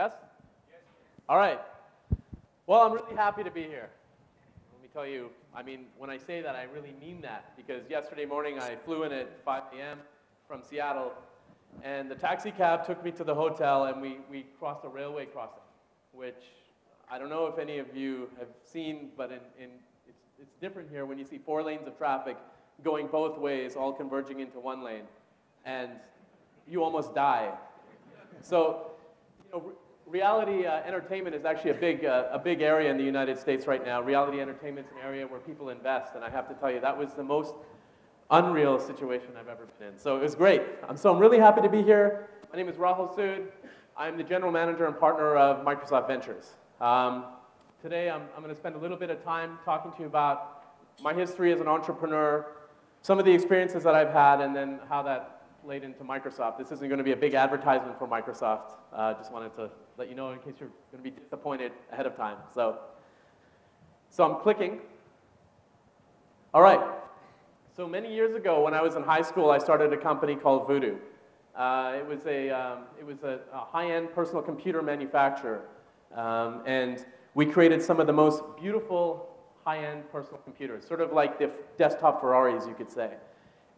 Yes? All right. Well, I'm really happy to be here. Let me tell you, I mean, when I say that, I really mean that, because yesterday morning I flew in at 5 a.m. from Seattle, and the taxi cab took me to the hotel, and we crossed a railway crossing, which I don't know if any of you have seen, but it's different here when you see 4 lanes of traffic going both ways, all converging into 1 lane, and you almost die. So, you know, reality entertainment is actually a big area in the United States right now. Reality entertainment is an area where people invest, and I have to tell you, that was the most unreal situation I've ever been in. So it was great. I'm really happy to be here. My name is Rahul Sood. I'm the general manager and partner of Microsoft Ventures. Today, I'm going to spend a little bit of time talking to you about my history as an entrepreneur, some of the experiences that I've had, and then how that played into Microsoft. This isn't going to be a big advertisement for Microsoft. Just wanted to let you know in case you're going to be disappointed ahead of time. So I'm clicking. All right. So many years ago, when I was in high school, I started a company called Voodoo. It was a high-end personal computer manufacturer, and we created some of the most beautiful high-end personal computers, sort of like the desktop Ferraris, you could say.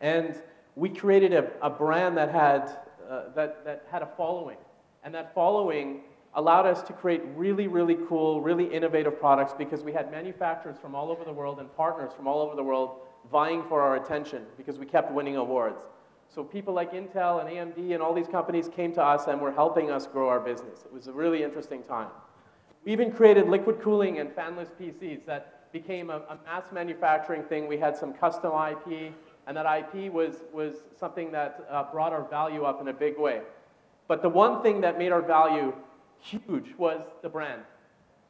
And we created a brand that had a following, and that following allowed us to create really, really cool, really innovative products because we had manufacturers from all over the world and partners from all over the world vying for our attention because we kept winning awards. So people like Intel and AMD and all these companies came to us and were helping us grow our business. It was a really interesting time. We even created liquid cooling and fanless PCs that became a mass manufacturing thing. We had some custom IP, and that IP was something that brought our value up in a big way. But the one thing that made our value huge was the brand.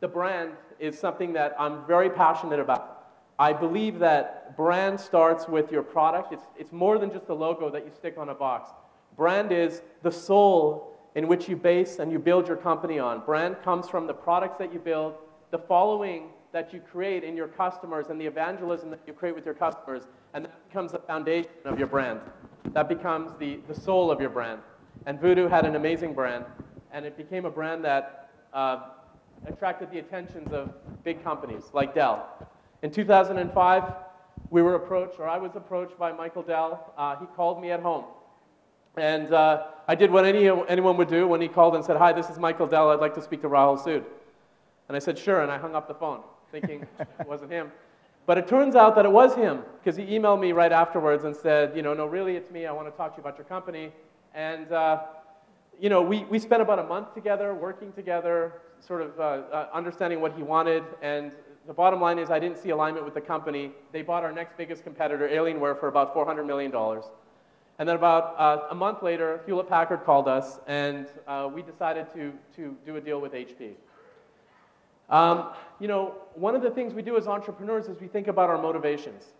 The brand is something that I'm very passionate about. I believe that brand starts with your product. It's more than just a logo that you stick on a box. Brand is the soul in which you base and you build your company on. Brand comes from the products that you build, the following that you create in your customers, and the evangelism that you create with your customers, and that becomes the foundation of your brand. That becomes the soul of your brand. And Voodoo had an amazing brand, and it became a brand that attracted the attentions of big companies like Dell. In 2005, we were approached, or I was approached by Michael Dell. He called me at home. And I did what anyone would do when he called and said, "Hi, this is Michael Dell. I'd like to speak to Rahul Sood." And I said, "Sure," and I hung up the phone, thinking it wasn't him. But it turns out that it was him, because he emailed me right afterwards and said, "No, really, it's me. I want to talk to you about your company." And we spent about a month together, working together, sort of understanding what he wanted. And the bottom line is I didn't see alignment with the company. They bought our next biggest competitor, Alienware, for about $400 million. And then about a month later, Hewlett-Packard called us, and we decided to do a deal with HP. One of the things we do as entrepreneurs is we think about our motivations.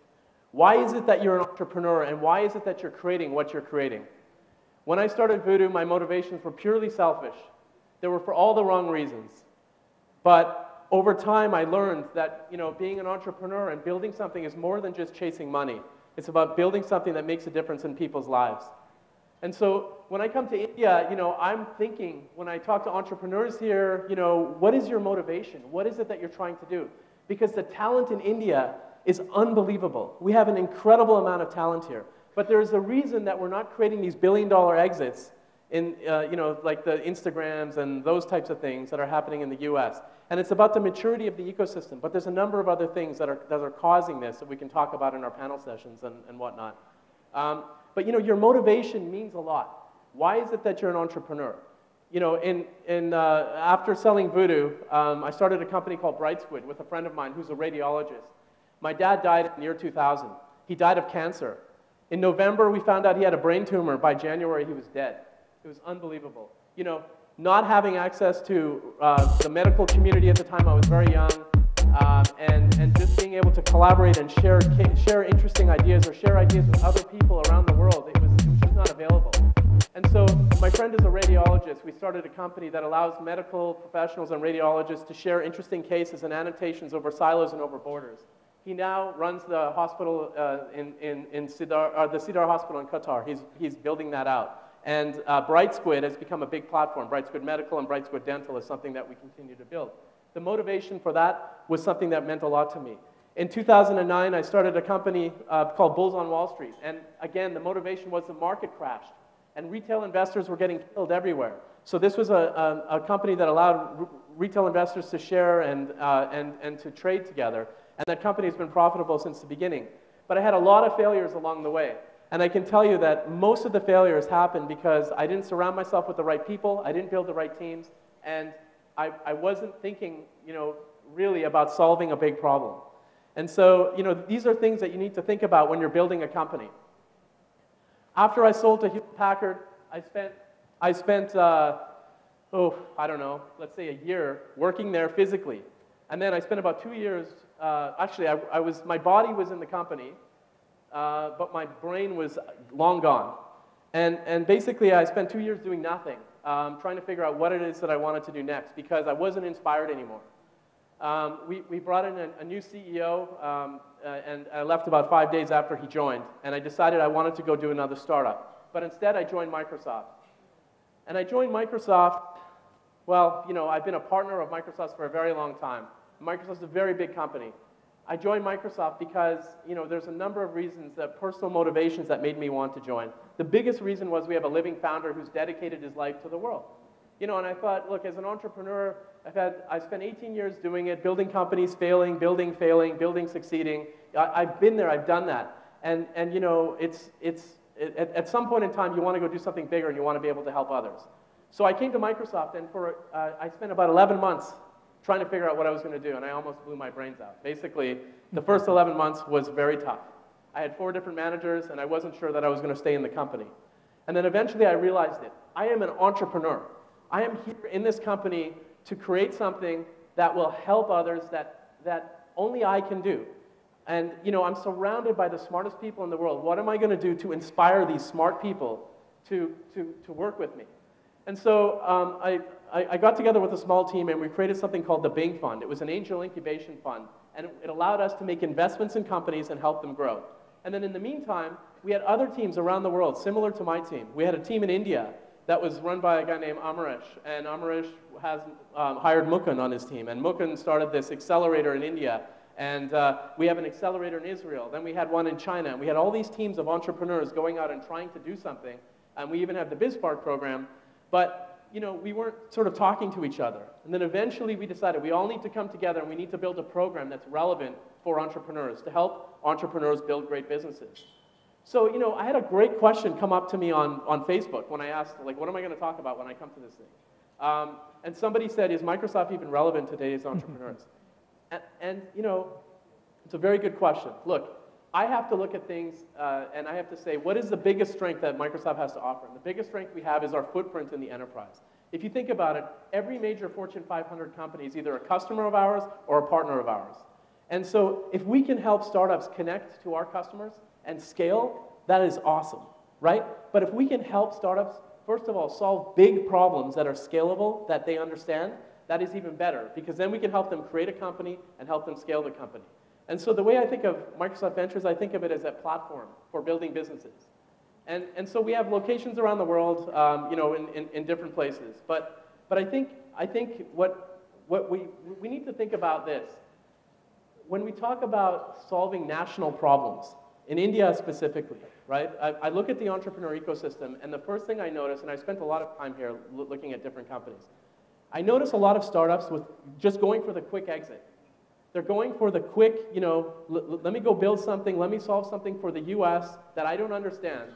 Why is it that you're an entrepreneur, and why is it that you're creating what you're creating? When I started Voodoo, my motivations were purely selfish. They were for all the wrong reasons. But over time, I learned that being an entrepreneur and building something is more than just chasing money. It's about building something that makes a difference in people's lives. And so when I come to India, I'm thinking, when I talk to entrepreneurs here, what is your motivation? What is it that you're trying to do? Because the talent in India is unbelievable. We have an incredible amount of talent here. But there's a reason that we're not creating these billion-dollar exits in, like the Instagrams and those types of things that are happening in the US. And it's about the maturity of the ecosystem. But there's a number of other things that are causing this that we can talk about in our panel sessions and whatnot. But your motivation means a lot. Why is it that you're an entrepreneur? After selling Voodoo, I started a company called Bright Squid with a friend of mine who's a radiologist. My dad died in the year 2000. He died of cancer. In November, we found out he had a brain tumor. By January, he was dead. It was unbelievable. Not having access to the medical community at the time, I was very young, and just being able to collaborate and share interesting ideas or share ideas with other people around the world, it was just not available. And so my friend is a radiologist. We started a company that allows medical professionals and radiologists to share interesting cases and annotations over silos and over borders. He now runs the hospital the Cedar Hospital in Qatar. He's building that out. And Bright Squid has become a big platform. Bright Squid Medical and Bright Squid Dental is something that we continue to build. The motivation for that was something that meant a lot to me. In 2009, I started a company called Bulls on Wall Street. And again, the motivation was the market crashed. And retail investors were getting killed everywhere. So this was a company that allowed retail investors to share and to trade together. And that company has been profitable since the beginning. But I had a lot of failures along the way. And I can tell you that most of the failures happened because I didn't surround myself with the right people, I didn't build the right teams, and I wasn't thinking, really about solving a big problem. And so, these are things that you need to think about when you're building a company. After I sold to Hewlett-Packard, I spent I don't know, let's say a year working there physically. And then I spent about 2 years, actually, my body was in the company, but my brain was long gone. And basically, I spent 2 years doing nothing, trying to figure out what it is that I wanted to do next, because I wasn't inspired anymore. We brought in a new CEO, and I left about 5 days after he joined, and I decided I wanted to go do another startup. But instead, I joined Microsoft. And I joined Microsoft, well, I've been a partner of Microsoft for a very long time. Microsoft's a very big company. I joined Microsoft because, there's a number of reasons, personal motivations that made me want to join. The biggest reason was we have a living founder who's dedicated his life to the world. And I thought, look, as an entrepreneur, I spent 18 years doing it, building companies, failing, building, succeeding. I've been there, I've done that. And at some point in time, you want to go do something bigger and you want to be able to help others. So I came to Microsoft, and I spent about 11 months trying to figure out what I was going to do, and I almost blew my brains out. Basically, the first 11 months was very tough. I had 4 different managers, and I wasn't sure that I was going to stay in the company. And then eventually I realized it. I am an entrepreneur. I am here in this company to create something that will help others that only I can do. And I'm surrounded by the smartest people in the world. What am I going to do to inspire these smart people to work with me? And so I got together with a small team, and we created something called the Bing Fund. It was an angel incubation fund, and it allowed us to make investments in companies and help them grow. And then in the meantime, we had other teams around the world, similar to my team. We had a team in India that was run by a guy named Amarish, and Amarish has hired Mukund on his team, and Mukund started this accelerator in India, and we have an accelerator in Israel. Then we had one in China, and we had all these teams of entrepreneurs going out and trying to do something, and we even have the BizSpark program, but we weren't sort of talking to each other. And then eventually we decided we all need to come together and we need to build a program that's relevant for entrepreneurs, to help entrepreneurs build great businesses. So, I had a great question come up to me on Facebook when I asked, like, what am I going to talk about when I come to this thing? And somebody said, is Microsoft even relevant to today's entrepreneurs? And it's a very good question. Look, I have to look at things and I have to say, what is the biggest strength that Microsoft has to offer? And the biggest strength we have is our footprint in the enterprise. If you think about it, every major Fortune 500 company is either a customer of ours or a partner of ours. And so if we can help startups connect to our customers and scale, that is awesome, right? But if we can help startups, first of all, solve big problems that are scalable, that they understand, that is even better, because then we can help them create a company and help them scale the company. And so the way I think of Microsoft Ventures, I think of it as a platform for building businesses. And so we have locations around the world, in different places. But I think what we need to think about this. When we talk about solving national problems, in India specifically, right? I look at the entrepreneur ecosystem, and the first thing I notice, and I spent a lot of time here looking at different companies, I notice a lot of startups with just going for the quick exit. They're going for the quick, let me go build something, let me solve something for the US that I don't understand,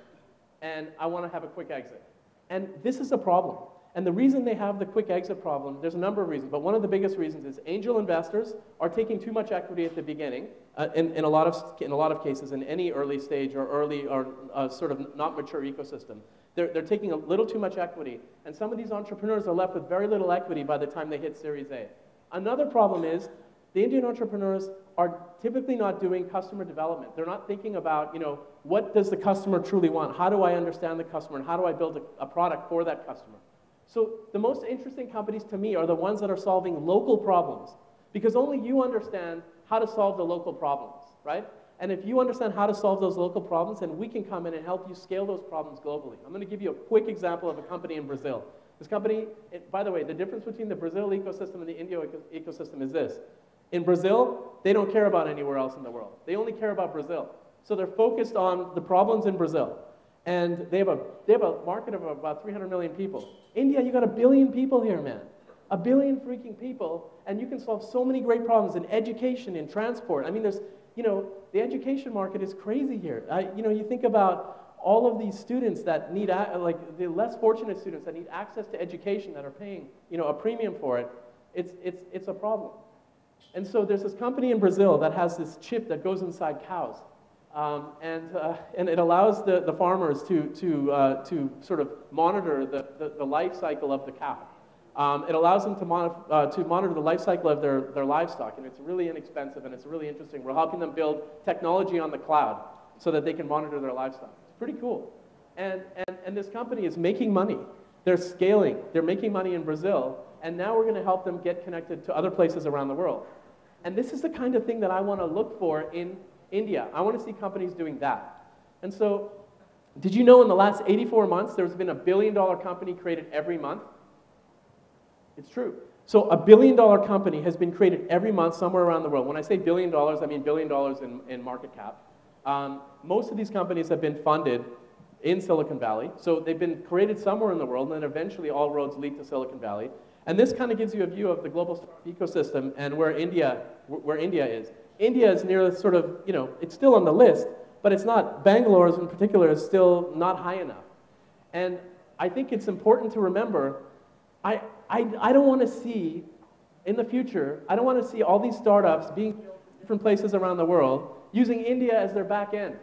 and I want to have a quick exit. And this is a problem. And the reason they have the quick exit problem, there's a number of reasons, but one of the biggest reasons is angel investors are taking too much equity at the beginning, in a lot of cases, in any early stage or early or sort of not mature ecosystem. They're taking a little too much equity, and some of these entrepreneurs are left with very little equity by the time they hit Series A. Another problem is the Indian entrepreneurs are typically not doing customer development. They're not thinking about, what does the customer truly want? How do I understand the customer, and how do I build a product for that customer? So the most interesting companies to me are the ones that are solving local problems, because only you understand how to solve the local problems, right? And if you understand how to solve those local problems, then we can come in and help you scale those problems globally. I'm going to give you a quick example of a company in Brazil. This company, by the way, the difference between the Brazil ecosystem and the India ecosystem is this. In Brazil, they don't care about anywhere else in the world. They only care about Brazil. So they're focused on the problems in Brazil. And they have a market of about 300 million people. India, you got 1 billion people here, man. 1 billion freaking people, and you can solve so many great problems in education, in transport. I mean, there's, the education market is crazy here. You think about all of these students that need, like the less fortunate students that need access to education that are paying, a premium for it. It's a problem. And so there's this company in Brazil that has this chip that goes inside cows. And it allows the farmers to sort of monitor the life cycle of the cow. It allows them to monitor the life cycle of their livestock, and it's really inexpensive and it's really interesting. We're helping them build technology on the cloud so that they can monitor their livestock. It's pretty cool. And this company is making money. They're scaling. They're making money in Brazil, and now we're going to help them get connected to other places around the world. And this is the kind of thing that I want to look for in India. I want to see companies doing that. And so, did you know in the last 84 months there's been $1 billion company created every month? It's true. So $1 billion company has been created every month somewhere around the world. When I say $1 billion, I mean $1 billion in market cap. Most of these companies have been funded in Silicon Valley. So they've been created somewhere in the world, and then eventually all roads lead to Silicon Valley. And this kind of gives you a view of the global startup ecosystem and where India is. India is near sort of, it's still on the list, but it's not. Bangalore in particular is still not high enough. And I think it's important to remember, I don't want to see, in the future, I don't want to see all these startups being built in different places around the world using India as their back end.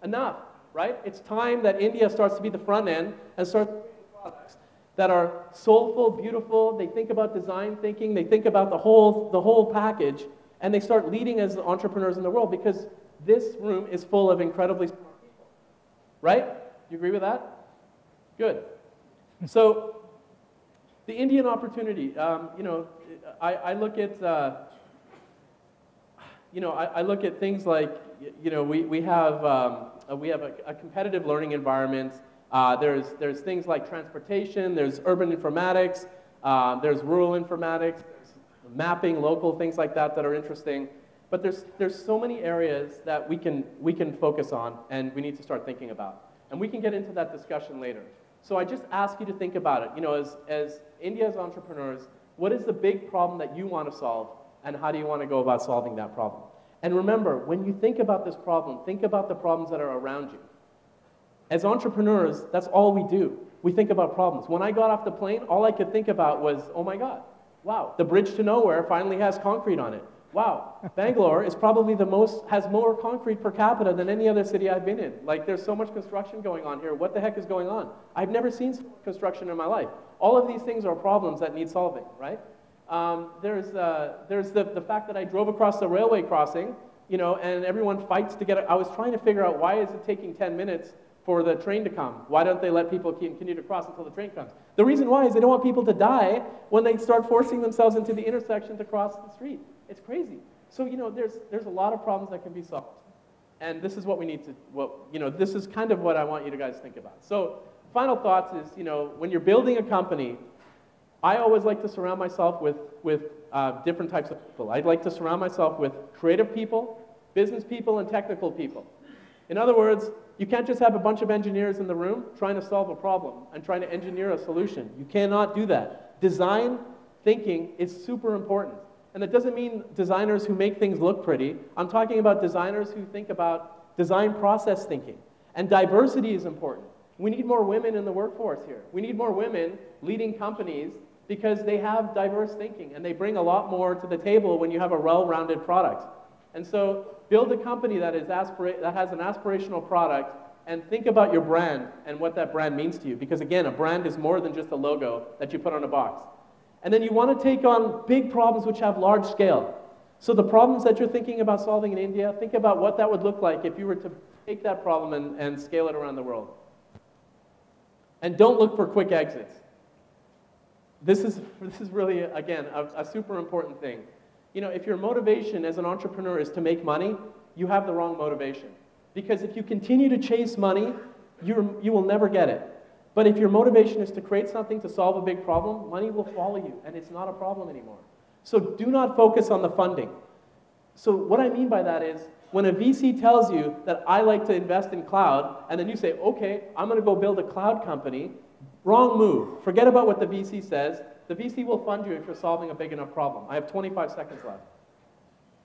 Enough, right? It's time that India starts to be the front end and starts creating products that are soulful, beautiful. They think about design thinking. They think about the whole package, and they start leading as entrepreneurs in the world, because this room is full of incredibly smart people, right? You agree with that? Good. So the Indian opportunity, I look at, I look at things like, we have a competitive learning environment. There's things like transportation, there's urban informatics, there's rural informatics, mapping, local things like that are interesting. But there's so many areas that we can focus on, and we need to start thinking about. And we can get into that discussion later. So I just ask you to think about it. As India's entrepreneurs, what is the big problem that you want to solve, and how do you want to go about solving that problem? And remember, when you think about this problem, think about the problems that are around you. As entrepreneurs, that's all we do. We think about problems. When I got off the plane, all I could think about was, oh my God, wow, the bridge to nowhere finally has concrete on it. Wow, Bangalore is probably has more concrete per capita than any other city I've been in. Like, there's so much construction going on here. What the heck is going on? I've never seen so much construction in my life. All of these things are problems that need solving, right? There's the fact that I drove across the railway crossing, and everyone fights to get it. I was trying to figure out, why is it taking 10 minutes for the train to come? Why don't they let people continue to cross until the train comes? The reason why is they don't want people to die when they start forcing themselves into the intersection to cross the street. It's crazy. So, there's a lot of problems that can be solved. And this is what we need to, this is kind of what I want you to guys think about. So, final thoughts is, when you're building a company, I always like to surround myself with different types of people. I'd like to surround myself with creative people, business people, and technical people. In other words, you can't just have a bunch of engineers in the room trying to solve a problem and trying to engineer a solution. You cannot do that. Design thinking is super important. And that doesn't mean designers who make things look pretty. I'm talking about designers who think about design process thinking. And diversity is important. We need more women in the workforce here. We need more women leading companies, because they have diverse thinking, and they bring a lot more to the table when you have a well-rounded product. And so build a company that has an aspirational product, and think about your brand and what that brand means to you. Because again, a brand is more than just a logo that you put on a box. And then you want to take on big problems which have large scale. So the problems that you're thinking about solving in India, think about what that would look like if you were to take that problem and scale it around the world. And don't look for quick exits. This is really, again, a super important thing. If your motivation as an entrepreneur is to make money, you have the wrong motivation. Because if you continue to chase money, you will never get it. But if your motivation is to create something to solve a big problem, money will follow you, and it's not a problem anymore. So do not focus on the funding. So what I mean by that is, when a VC tells you that I like to invest in cloud, and then you say, okay, I'm going to go build a cloud company, wrong move. Forget about what the VC says. The VC will fund you if you're solving a big enough problem. I have 25 seconds left.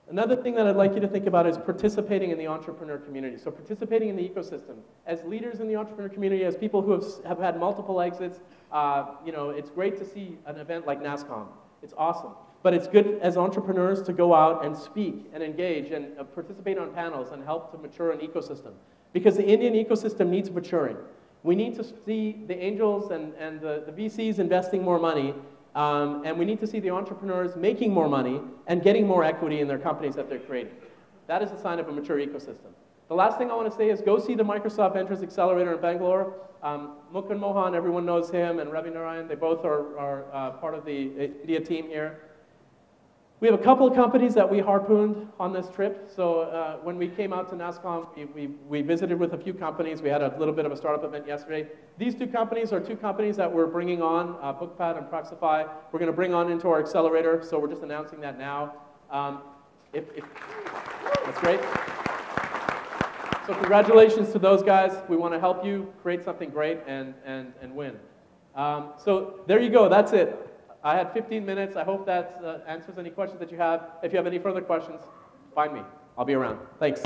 Another thing that I'd like you to think about is participating in the entrepreneur community. So participating in the ecosystem. As leaders in the entrepreneur community, as people who have had multiple exits, it's great to see an event like NASCOM. It's awesome. But it's good as entrepreneurs to go out and speak and engage and participate on panels and help to mature an ecosystem. Because the Indian ecosystem needs maturing. We need to see the angels and the VCs investing more money, and we need to see the entrepreneurs making more money and getting more equity in their companies that they're creating. That is a sign of a mature ecosystem. The last thing I want to say is go see the Microsoft Ventures Accelerator in Bangalore. Mukund Mohan, everyone knows him, and Ravi Narayan, they both are part of the India team here. We have a couple of companies that we harpooned on this trip. So when we came out to NASCOM, we visited with a few companies. We had a little bit of a startup event yesterday. These two companies are two companies that we're bringing on, BookPad and Proxify. We're going to bring on into our accelerator, so we're just announcing that now. That's great. So congratulations to those guys. We want to help you create something great and win. So there you go. That's it. I had 15 minutes. I hope that answers any questions that you have. If you have any further questions, find me. I'll be around. Thanks.